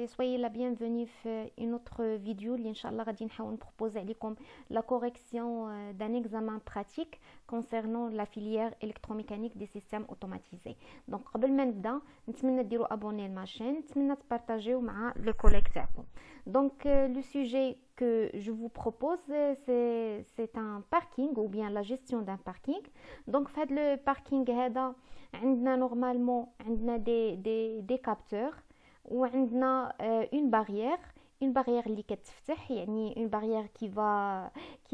soyez la bienvenue في une autre vidéo اللي ان شاء الله غادي نحاول نبروبوزي عليكم la correction d'un examen pratique concernant la filière électromécanique des systèmes automatisés. Donc قبل ما نبدا نتمنى ديروا abonner للماشين، نتمنى تبارطاجيو مع les collègues تاعكم. Donc le sujet que je vous propose c'est un parking ou bien la gestion d'un parking. Donc في هذا le parking هذا عندنا normalement عندنا des capteurs وعندنا une barrière اللي كتفتح، يعني une barrière qui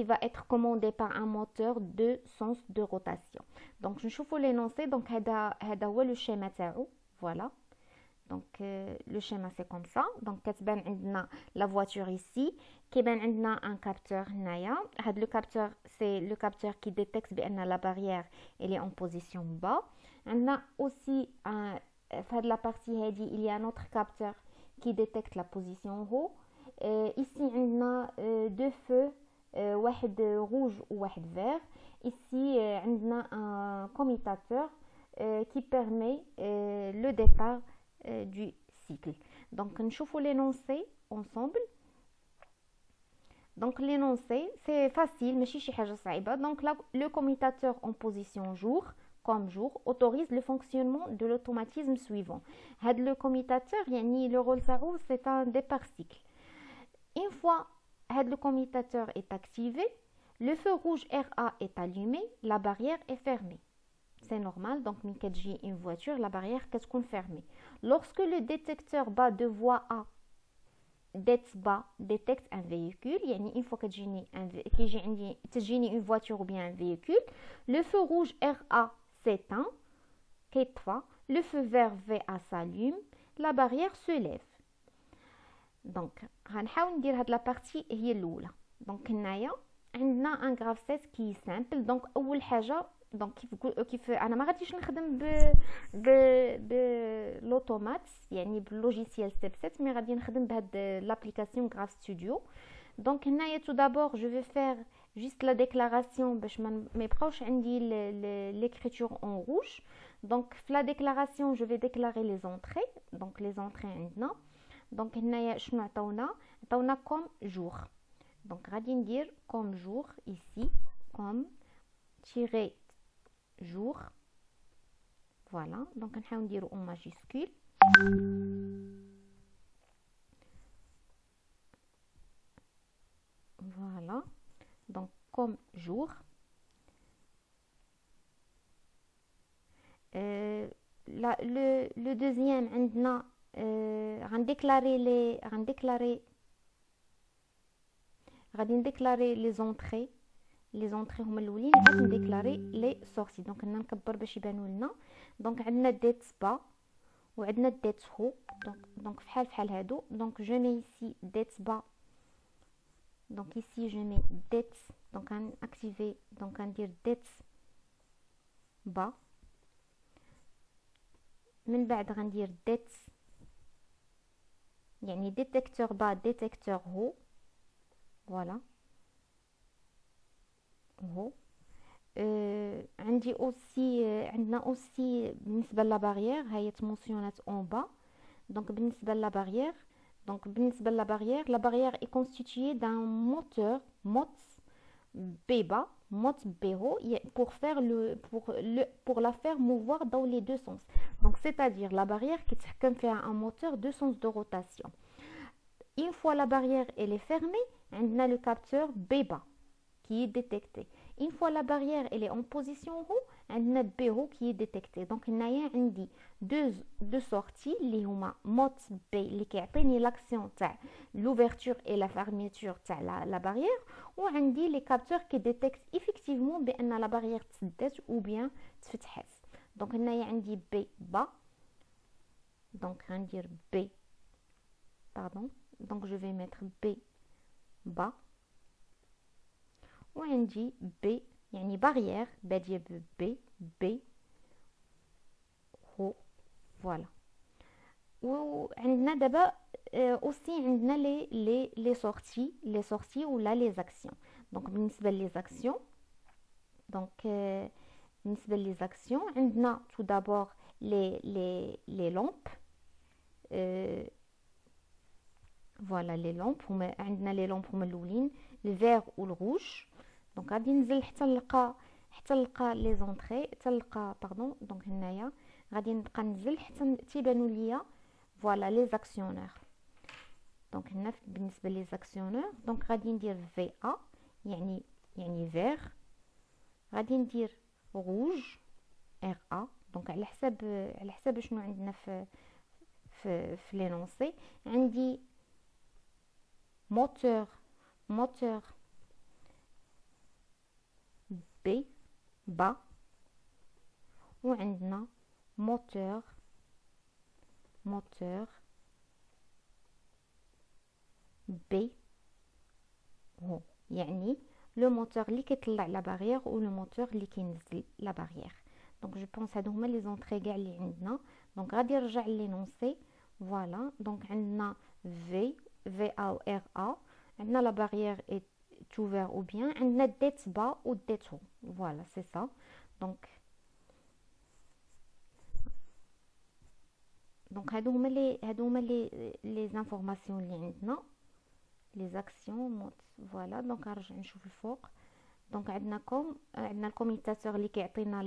va être commandée par un moteur de sens de rotation. Donc نشوفوا l'énoncé. Donc هذا هو le schéma تاعو. Voilà. Donc le schéma c'est comme ça. Donc كتبان عندنا la voiture ici، كيبان عندنا un capteur هنايا. هذا le capteur c'est le capteur qui détecte بأن la barrière elle est en position bas. عندنا aussi في هذه la partie هذه il y a un autre capteur qui détecte la position haut. Ici عندنا deux feux، واحد rouge وواحد vert. Ici عندنا un commutateur qui permet le départ du cycle. Donc نشوفوا l'énoncé ensemble. Donc l'énoncé c'est facile ماشي شي حاجه صعيبه. Donc là, le commutateur en position jour comme jour autorise le fonctionnement de l'automatisme suivant. هذا le commutateur يعني le rôle تاعو c'est un départ cycle. Une fois هذا le commutateur est activé, le feu rouge RA est allumé, la barrière est fermée. C'est normal. Donc من كتجي une voiture la barrière كتكون fermée. Lorsque le détecteur bas de voie A DETS bas détecte un véhicule، يعني une fois تجيني une voiture ou bien un véhicule، le feu rouge RA s'éteint كيطفى، le feu vert VA s'allume، la barrière se lève. Donc غنحاول ندير هاد لا بارتي هي الاولى. دونك هنايا عندنا ان غرافسيس كي سامبل. دونك اول حاجه دونك كيف انا ما غاديش نخدم ب لوتومات يعني باللوجيسيال ستيب 7، مي غادي نخدم بهاد لابليكاسيون غراف ستوديو. دونك هنايا تو دابور جو في فير جوست لا ديكلاراسيون باش ما يبقاوش عندي ليكريتور اون روج. دونك في لا ديكلاراسيون جو في ديكلاري لي زونطري. دونك لي زونطري عندنا دونك هنايا شنو عطاونا كوم جور. دونك غادي ندير كوم جور ici كوم تيري jour. Voilà. Donc نحاول نديرو en majuscule. Voilà. Donc comme jour. Le deuxième عندنا غادي نديكلاري les entrées. لي زونطري هما الاولين، عاد نديكلاري لي سورتي. دونك انا نكبر باش يبانوا لنا. دونك عندنا ديتس با وعندنا ديتس هو. دونك بحال هادو. دونك جو مي ici ديتس با. دونك ici جو مي ديتس. دونك غنأكتيفي. دونك غندير ديتس با. من بعد غندير ديتس يعني ديتيكتور با ديتيكتور هو. فوالا هو. عندي اوسي عندنا اوسي بالنسبه لا بارير هي تمونسيونات اون با. دونك بالنسبه لا بارير لا بارير est constituée d'un moteur MOTS B bas MOTS B haut pour la faire mouvoir dans les deux sens. Donc c'est-à-dire la barrière qui تحكم فيها un moteur de sens de rotation. Une fois la barrière elle est fermée, عندنا le capteur B bas qui est détecté. Une fois la barrière elle est en position haut, عندنا B haut qui est détecté. Donc هنايا عندي deux sorties اللي هما MOTS B اللي كيعطيني l'action تاع l'ouverture et la fermeture تاع la barrière، وعندي les capteurs qui détectent effectivement بأن la barrière تسدات ou bien تفتحات. Donc هنايا عندي B bas. Donc غندير B pardon. Donc je vais mettre B bas. وعندي B يعني barrière بادية ب B هو. فوالا. وعندنا دابا aussi عندنا لي سورتي ولا لي زاكسيون. دونك بالنسبه لي زاكسيون عندنا tout d'abord les lampes فوالا لي لومب هما عندنا لي لومب هما الاولين الفيغ والروج. دونك غادي ننزل حتى نلقى لي زونطري، حتى نلقى باردون. دونك هنايا غادي نبقى ننزل حتى تيبانوا ليا فوالا لي زاكسيونور. دونك هنا بالنسبه لي زاكسيونور دونك غادي ندير في ا يعني فيغ، غادي ندير روج ار ا. دونك على حساب شنو عندنا في لينونسي. عندي موتور بي با، وعندنا موتور بي هو، يعني لو موتور اللي كيطلع لا بارير و لو موتور اللي كينزل لا بارير. دونك جو بونس هادو هما لي زونطري كاع اللي عندنا. دونك غادي نرجع لينونسي فوالا. دونك عندنا في ا و ار ا، عندنا لا بارير اي توفير او بيان، عندنا ديت با و ديت هو. فوالا سي سا. دونك هادو هما لي زانفورماسيون اللي عندنا لي زاكسيون فوالا. دونك نرجع نشوف الفوق. دونك عندنا الكوميتاتور اللي كيعطينا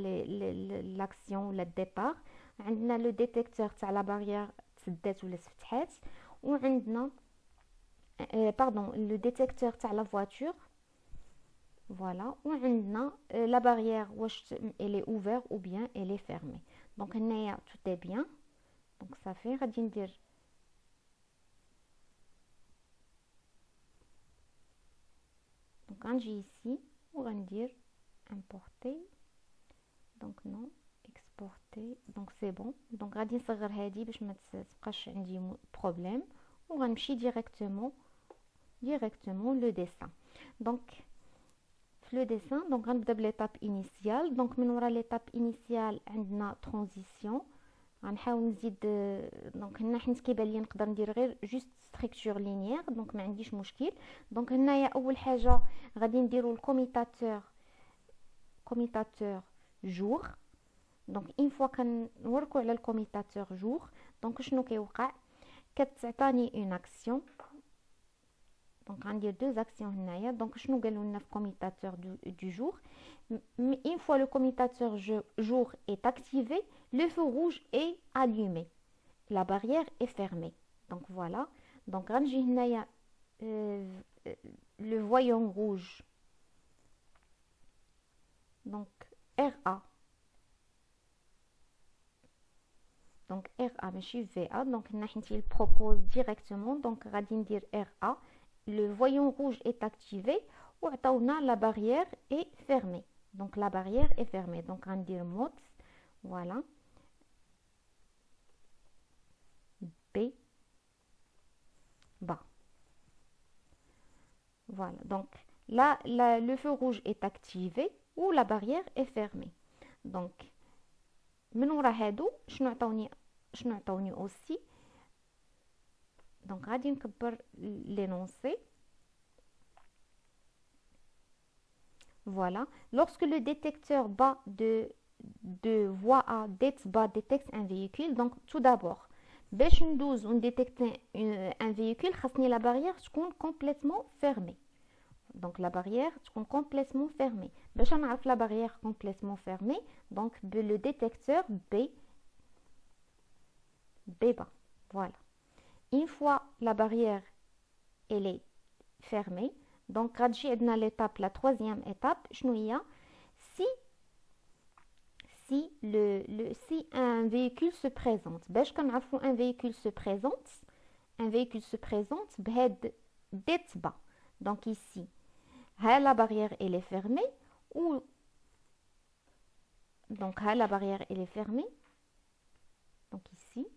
لاكسيون ولا الديبار، عندنا لو ديتيكتور تاع لا بارير تسدات ولا تفتحات، وعندنا باردون لو ديتيكتور تاع لا فواتور فوالا، وعندنا لا بارير واش الي اوفير او بيان الي فيرمي. دونك هنايا تو بيان. دونك صافي غادي ندير دونك غنجي ici وغندير importer. دونك نو exporter. دونك سي بون. دونك غادي نصغر هادي باش ما تبقاش عندي بروبليم، وغنمشي ديريكتومون لو ديسان. دونك في لو ديسان دونك غنبدا بليطاب انيسيال. دونك من ورا ليطاب انيسيال عندنا ترانزيسيون، غنحاول نزيد. دونك هنا حيت كيبان لي نقدر ندير غير جوست ستركتور لينيير، دونك ما عنديش مشكل. دونك هنايا اول حاجه غادي نديرو الكوميتاتور جور. دونك اون فوا كنوركو على الكوميتاتور جور، دونك شنو كيوقع؟ كتعطاني اون اكسيون. دونك غندير دو زاكسيون هنايا. دونك شنو قالوا لنا في كوميتاتور دو جور؟ une fois le commutateur jour est activé, le feu rouge est allumé, la barrière est fermée. Donc voilà. Donc غنجي هنايا le voyant rouge. Donc RA. Donc RA ماشي VA. Donc هنا حيت il propose directement. Donc غادي ندير RA. Le voyant rouge est activé وعطاونا la barrière est fermée. Donc la barrière est fermée. Donc on dit mot, voilà. B, bas. Voilà. Donc là, le feu rouge est activé ou la barrière est fermée. Donc من ورا هادو شنو عطاوني aussi. Donc غادي نكبر l'énoncé. Voilà. Lorsque le détecteur bas de voie A détecte un véhicule, donc tout d'abord, باش ندوز ونديتيكتي un véhicule خاصني la barrière تكون complètement fermée. Donc la barrière تكون complètement fermée. باش نعرف la barrière complètement fermée, donc le détecteur B bas. Voilà. Une fois la barrière elle est fermée, donc غتجي عندنا l'étape, la troisième étape شنو هي؟ si un véhicule se présente. باش كنعرفوا un véhicule se présente بهاد ديت با. donc ici ها la barrière elle est fermée ou donc ها la barrière elle est fermée. donc ici